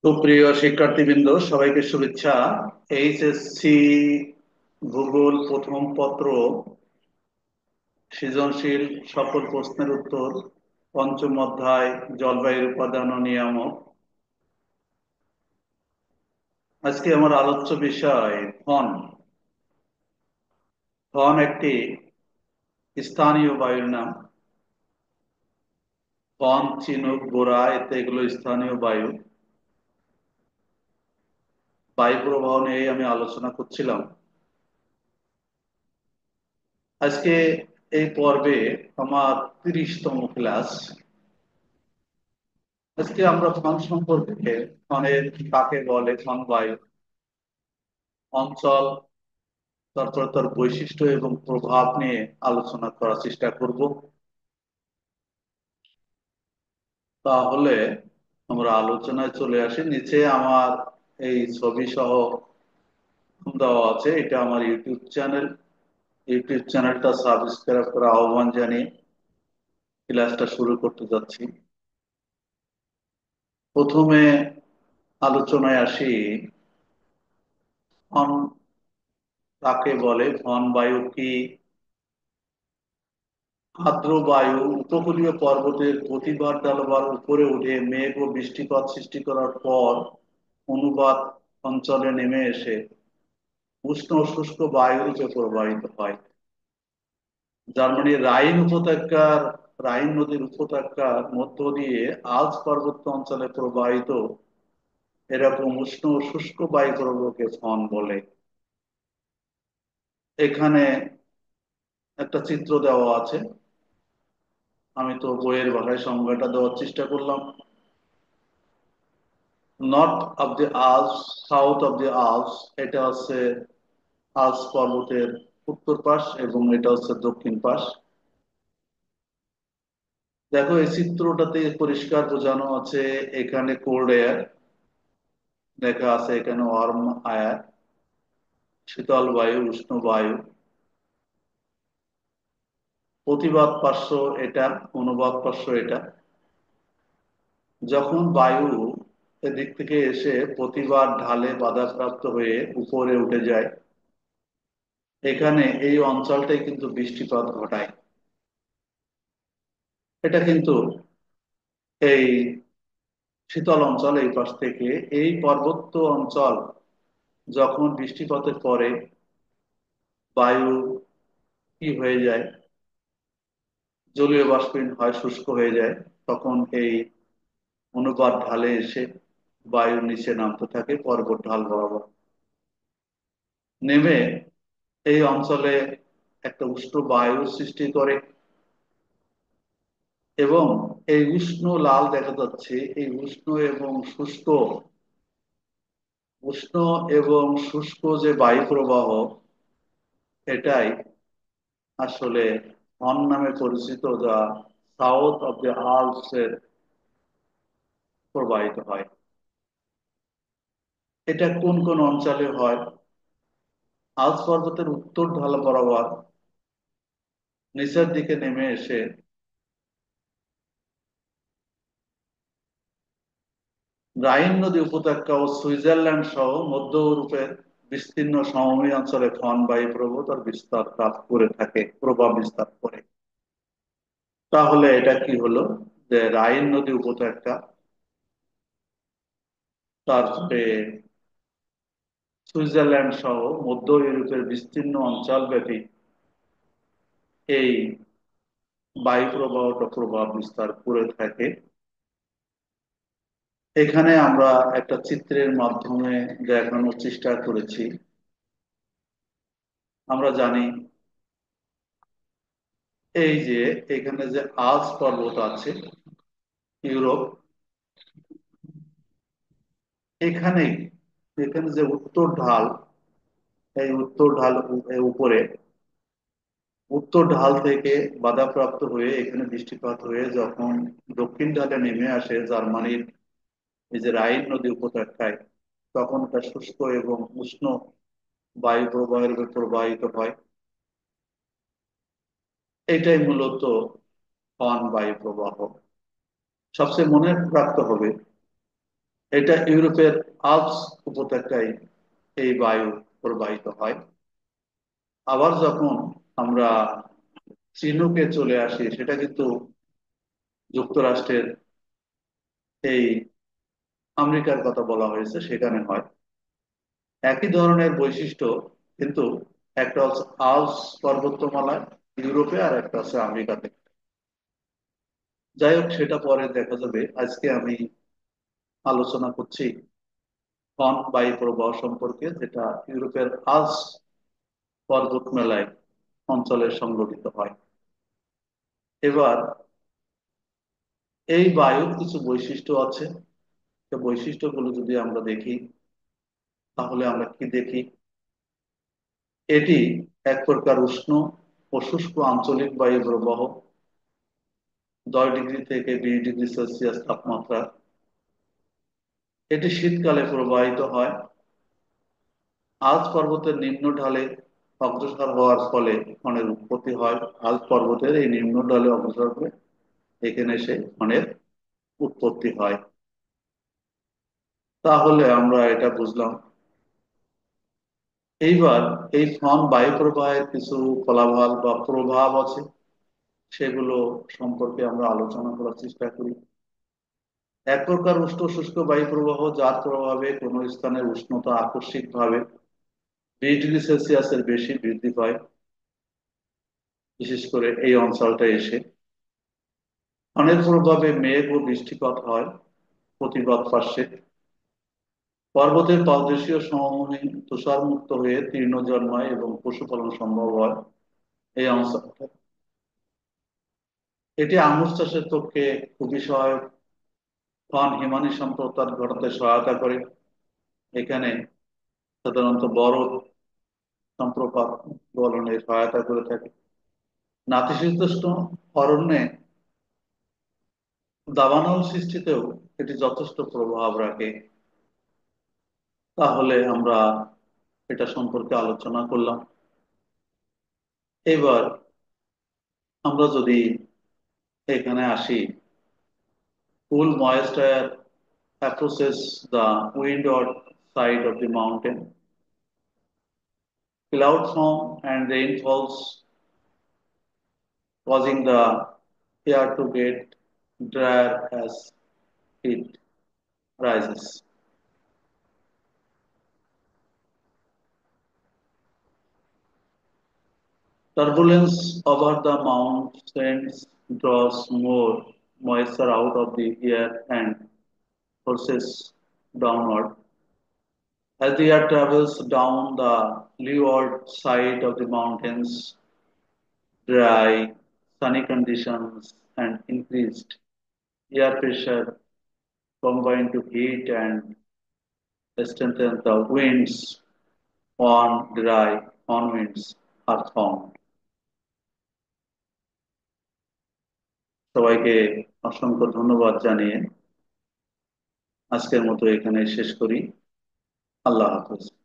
সুপ্রিয় শিক্ষার্থীবৃন্দ, সবাইকে শুভেচ্ছা। এইচএসসি ভূগোল প্রথম পত্র সৃজনশীল সকল প্রশ্নের উত্তর, পঞ্চম অধ্যায় জলবায়ুর উপাদান ও নিয়ামক। আজকে আমার আলোচ্য বিষয় ফন। ফন একটি স্থানীয় বায়ুর নাম। ফন, চিনুক, বোরা এতে এগুলো স্থানীয় বায়ু। বায়ু প্রবাহ নিয়ে আমি আলোচনা করছিলাম আজকে এই পর্বে। আমার 30তম ক্লাস। আজকে আমরা ফন সম্পর্কে, ফনের কাকে বলে, ফন বায়ু অঞ্চল, তারপর তার বৈশিষ্ট্য এবং প্রভাব নিয়ে আলোচনা করার চেষ্টা করব। তাহলে আমরা আলোচনায় চলে আসি। নিচে আমার এই ছবি সহ দেওয়া আছে, এটা আমার ইউটিউব চ্যানেল। ইউটিউব চ্যানেলটা সাবস্ক্রাইব করার আহ্বান জানিয়ে ক্লাসটা শুরু করতে যাচ্ছি। প্রথমে আলোচনায় আসি, ফন কাকে বলে, ফন বায়ু কি। আর্দ্র বায়ু উপকূলীয় পর্বতের প্রতিবাদ ঢালবার উপরে উঠে মেঘ ও বৃষ্টিপাত সৃষ্টি করার পর অনুবাদ অঞ্চলে নেমে এসে উষ্ণ ও শুষ্ক বায়ুরূপে প্রবাহিত হয়। জার্মানির রাইন নদীর উপত্যকার মধ্য দিয়ে আল্পস পার্বত্য অঞ্চলে প্রবাহিত এরকম উষ্ণ ও শুষ্ক বায়ু প্রবাহকে ফন বলে। এখানে একটা চিত্র দেওয়া আছে। আমি তো বইয়ের ভাষায় সংজ্ঞাটা দেওয়ার চেষ্টা করলাম। North of the Alps, south of the Alps, এটা হচ্ছে আল্পস পর্বতের উত্তর পাশ এবং এটা হচ্ছে দক্ষিণ পাশ। দেখো এই চিত্রটাতে পরিষ্কার বোঝানো আছে, এখানে কোল্ড এয়ার লেখা আছে, এখানে ওয়ার্ম এয়ার, শীতল বায়ু, উষ্ণ বায়ু। প্রতিবাদ পার্শ্ব এটা, অনুবাদ পার্শ্ব এটা। যখন বায়ু এদিক থেকে এসে প্রতিবাদ ঢালে বাধাপ্রাপ্ত হয়ে উপরে উঠে যায়, এখানে এই অঞ্চলটাই কিন্তু বৃষ্টিপাত ঘটায়। এটা কিন্তু এই শীতল অঞ্চল, এই পাশ থেকে এই পার্বত্য অঞ্চল যখন বৃষ্টিপাতের পরে বায়ু কি হয়ে যায়, জলীয় বাষ্পীয় হয়, শুষ্ক হয়ে যায়, তখন এই অনুপাত ঢালে এসে বায়ু নিচে নামতে থাকে পর্বত ঢাল বরাবর। নেমে এই অঞ্চলে একটা উষ্ণ বায়ুর সৃষ্টি করে এবং এই উষ্ণ লাল দেখা যাচ্ছে, এই উষ্ণ এবং শুষ্ক যে বায়ু প্রবাহ, এটাই আসলে হর্ন নামে পরিচিত, যা সাউথ অফ দ্য আল্পস এর প্রবাহিত হয়। এটা কোন কোন অঞ্চলে হয়? আল্পস পর্বতের উত্তর ঢাল বরাবর নিচের দিকে নেমে এসে রাইন নদী উপত্যকা ও সুইজারল্যান্ড সহ মধ্য ইউরোপের বিস্তীর্ণ সমভূমি অঞ্চলে ফন বায়ু প্রবাহ তার বিস্তার লাভ করে থাকে, প্রভাব বিস্তার করে। তাহলে এটা কি হলো, যে রাইন নদী উপত্যকা, তারপরে সুইজারল্যান্ড সহ মধ্য ইউরোপের বিস্তীর্ণ অঞ্চল ব্যাপী এই বায়ু প্রবাহটা প্রভাব বিস্তার করে থাকে। এখানে আমরা একটা চিত্রের মাধ্যমে দেখানোর চেষ্টা করেছি। আমরা জানি এই যে এখানে যে আল্পস পর্বত আছে ইউরোপ, এখানে এখানে যে উত্তর ঢাল, এই উত্তর ঢাল উপরে উত্তর ঢাল থেকে বাধাপ্রাপ্ত হয়ে এখানে বৃষ্টিপাত হয়ে যখন দক্ষিণ ঢালে নেমে আসে জার্মানির এই যে রাইন নদী উপত্যকায়, তখন এটা শুষ্ক এবং উষ্ণ বায়ু প্রবাহের উপর প্রবাহিত হয়। এটাই মূলত ফন বায়ু প্রবাহ। সবচেয়ে মনে রাখতে হবে, এটা ইউরোপের আল্পস উপত্যকায় এই বায়ু প্রবাহিত হয়। আবার যখন আমরা চিনুকে চলে আসি, সেটা কিন্তু যুক্তরাষ্ট্রের এই আমেরিকার কথা বলা হয়েছে, সেখানে হয় একই ধরনের বৈশিষ্ট্য, কিন্তু একটা হচ্ছে আল্পস পর্বতমালায় ইউরোপে, আর একটা হচ্ছে আমেরিকাতে। যাই হোক, সেটা পরে দেখা যাবে। আজকে আমি আলোচনা করছি ফন বায়ু প্রবাহ সম্পর্কে, যেটা ইউরোপের আল্পস পর্বতমালায় অঞ্চলে সংঘটিত হয়। এবার এই বায়ুর কিছু বৈশিষ্ট্য আছে। সেই বৈশিষ্ট্যগুলো যদি আমরা দেখি, তাহলে আমরা কি দেখি? এটি এক প্রকার উষ্ণ ও শুষ্ক আঞ্চলিক বায়ু প্রবাহ, 10 ডিগ্রি থেকে 20 ডিগ্রি সেলসিয়াস তাপমাত্রা। এটি শীতকালে প্রবাহিত হয়। আল্পস পর্বতের নিম্ন ঢালে অগ্রসর হওয়ার ফলে ফনের উৎপত্তি হয়। আল্পস পর্বতের এই নিম্ন ঢালে অগ্রসর হয়ে এখানে এসে ফনের উৎপত্তি হয়। তাহলে আমরা এটা বুঝলাম। এইবার এই ফন বায়ু প্রবাহের কিছু ফলাফল বা প্রভাব আছে, সেগুলো সম্পর্কে আমরা আলোচনা করার চেষ্টা করি। এক প্রকার উষ্ণ শুষ্ক বায়ু প্রবাহ, যার প্রভাবে কোনো স্থানের উষ্ণতা আকস্মিকভাবে 20 ডিগ্রি সেলসিয়াসের বেশি বৃদ্ধি পায়, বিশেষ করে এই অঞ্চলটা এসে। ফনের প্রভাবে মেঘ ও বৃষ্টিপাত হয় প্রতিবাদ পার্শ্বে। পর্বতের পাদদেশীয় সমভূমি তুষারমুক্ত হয়ে তৃণ জন্মায় এবং পশুপালন সম্ভব হয় এই অঞ্চলটা। এটি আঙ্গুর চাষের পক্ষে খুবই সহায়ক। ফন হিমানি সম্প্রসারণ ঘটাতে সহায়তা করে। এখানে সাধারণত বরফ সম্প্রপাত গলনে সহায়তা করে থাকে। নাতিশীতোষ্ণ অরণ্যে দাবানল সৃষ্টিতেও এটি যথেষ্ট প্রভাব রাখে। তাহলে আমরা এটা সম্পর্কে আলোচনা করলাম। এবার আমরা যদি এখানে আসি, cool moist air approaches the windward side of the mountain. Cloud form and rain falls, causing the air to get drier as it rises. Turbulence over the mountains draws more moisture out of the air and forces downward. As the air travels down the leeward side of the mountains, dry, sunny conditions and increased air pressure combine to heat and strengthen the winds. On dry on winds are formed. সবাইকে অসংখ্য ধন্যবাদ জানিয়ে আজকের মতো এখানে শেষ করি। আল্লাহ হাফেজ।